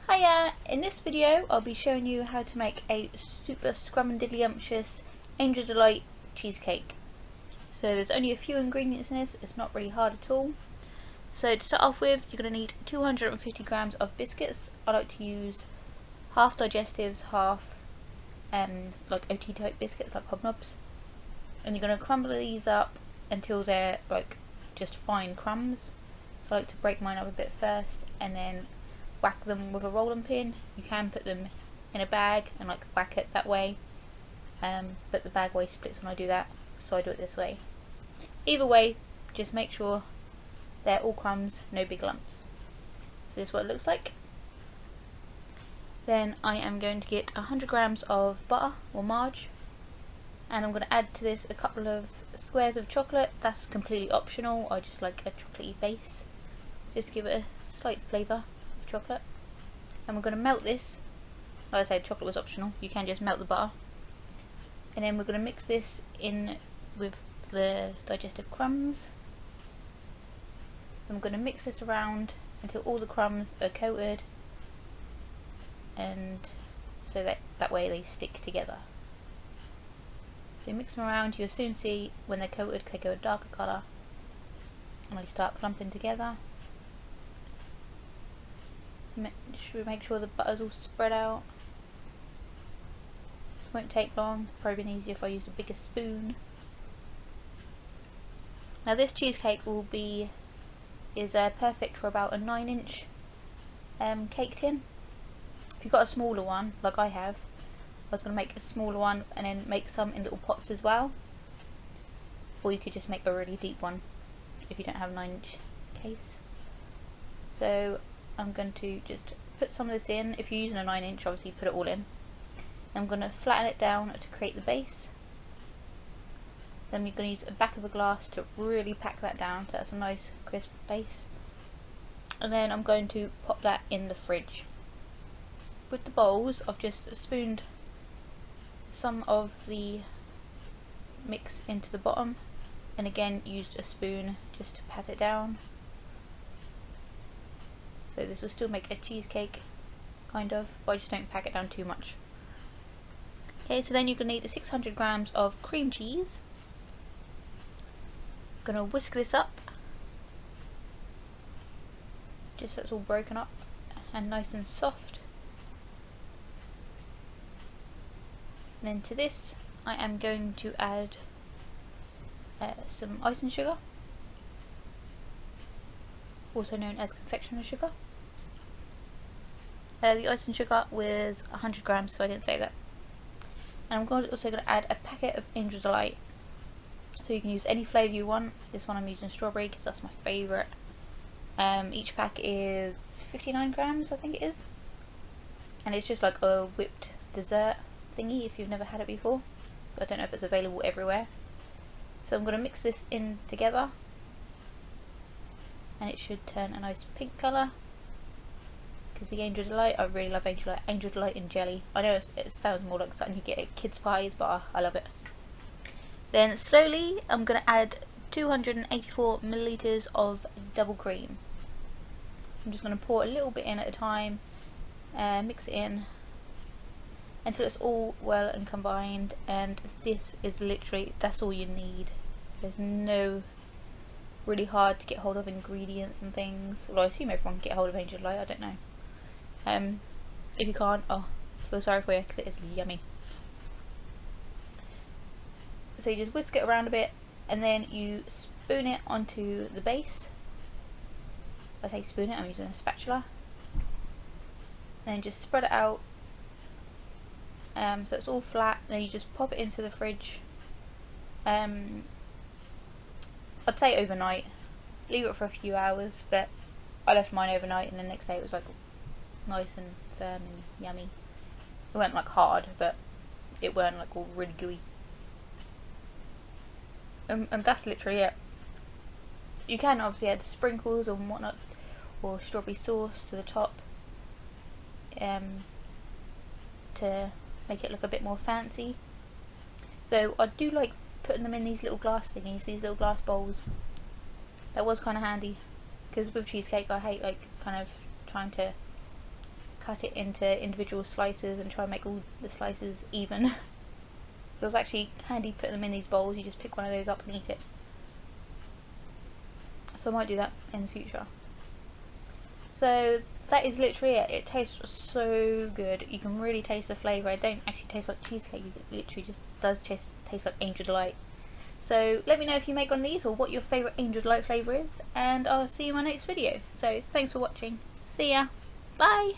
Hiya! In this video I'll be showing you how to make a super scrumdiddlyumptious Angel Delight cheesecake. So there's only a few ingredients in this, it's not really hard at all. So to start off with, you're going to need 250 grams of biscuits. I like to use half digestives, half like OT type biscuits like hobnobs. And you're going to crumble these up until they're like just fine crumbs. So I like to break mine up a bit first and then whack them with a rolling pin. You can put them in a bag and like whack it that way, but the bag always splits when I do that, so I do it this way. Either way, just make sure they're all crumbs, no big lumps. So this is what it looks like. Then I am going to get 100 grams of butter or marge, and I'm going to add to this a couple of squares of chocolate. That's completely optional, I just like a chocolatey base, just to give it a slight flavour of chocolate. And we're going to melt this. Like I said, chocolate was optional, you can just melt the butter. And then we're going to mix this in with the digestive crumbs. Then we're going to mix this around until all the crumbs are coated, and so that way they stick together. So you mix them around, you'll soon see when they're coated they go a darker colour and they start clumping together. So make sure the butter's all spread out. This won't take long, probably been easier if I use a bigger spoon. Now this cheesecake is perfect for about a 9-inch cake tin. If you've got a smaller one, like I have, I was going to make a smaller one and then make some in little pots as well. Or you could just make a really deep one if you don't have a 9-inch case. So I'm going to just put some of this in. If you're using a 9-inch, obviously put it all in. I'm going to flatten it down to create the base. Then you're going to use a back of a glass to really pack that down so that's a nice crisp base. And then I'm going to pop that in the fridge. With the bowls, I've just spooned some of the mix into the bottom, and again used a spoon just to pat it down. So this will still make a cheesecake, kind of, but I just don't pack it down too much. Okay, so then you're going to need 600 grams of cream cheese. I'm going to whisk this up, just so it's all broken up and nice and soft. And then to this I am going to add some icing sugar, also known as confectioner sugar. The icing sugar was 100 grams, so I didn't say that. And I'm also going to add a packet of Angel Delight. So you can use any flavour you want. This one I'm using strawberry because that's my favourite. Each pack is 59 grams, I think it is. And it's just like a whipped dessert thingy if you've never had it before, but I don't know if it's available everywhere. So I'm going to mix this in together and it should turn a nice pink colour, because the Angel Delight, I really love Angel Delight in jelly. I know it sounds more like something you get at kids' pies, but I love it. Then slowly I'm going to add 284 millilitres of double cream. I'm just going to pour a little bit in at a time, mix it in until it's all well and combined, and this is literally, that's all you need. There's no really hard to get hold of ingredients and things. Well, I assume everyone can get hold of Angel Delight, I don't know. If you can't, oh, I feel sorry for you because it is yummy. So you just whisk it around a bit and then you spoon it onto the base. I say spoon it, I'm using a spatula. And then just spread it out so it's all flat. Then you just pop it into the fridge. I'd say overnight. Leave it for a few hours, but I left mine overnight and the next day it was like nice and firm and yummy. It weren't like hard, but it weren't like all really gooey. And that's literally it. You can obviously add sprinkles and whatnot, or strawberry sauce to the top, to make it look a bit more fancy. So I do like putting them in these little glass thingies, these little glass bowls. That was kind of handy, because with cheesecake I hate like kind of trying to cut it into individual slices and try and make all the slices even. So it's actually handy putting them in these bowls. You just pick one of those up and eat it. So I might do that in the future. So that is literally it. It tastes so good. You can really taste the flavour. It don't actually taste like cheesecake. It literally just does taste like Angel Delight. So let me know if you make one of these or what your favourite Angel Delight flavour is. And I'll see you in my next video. So thanks for watching. See ya. Bye.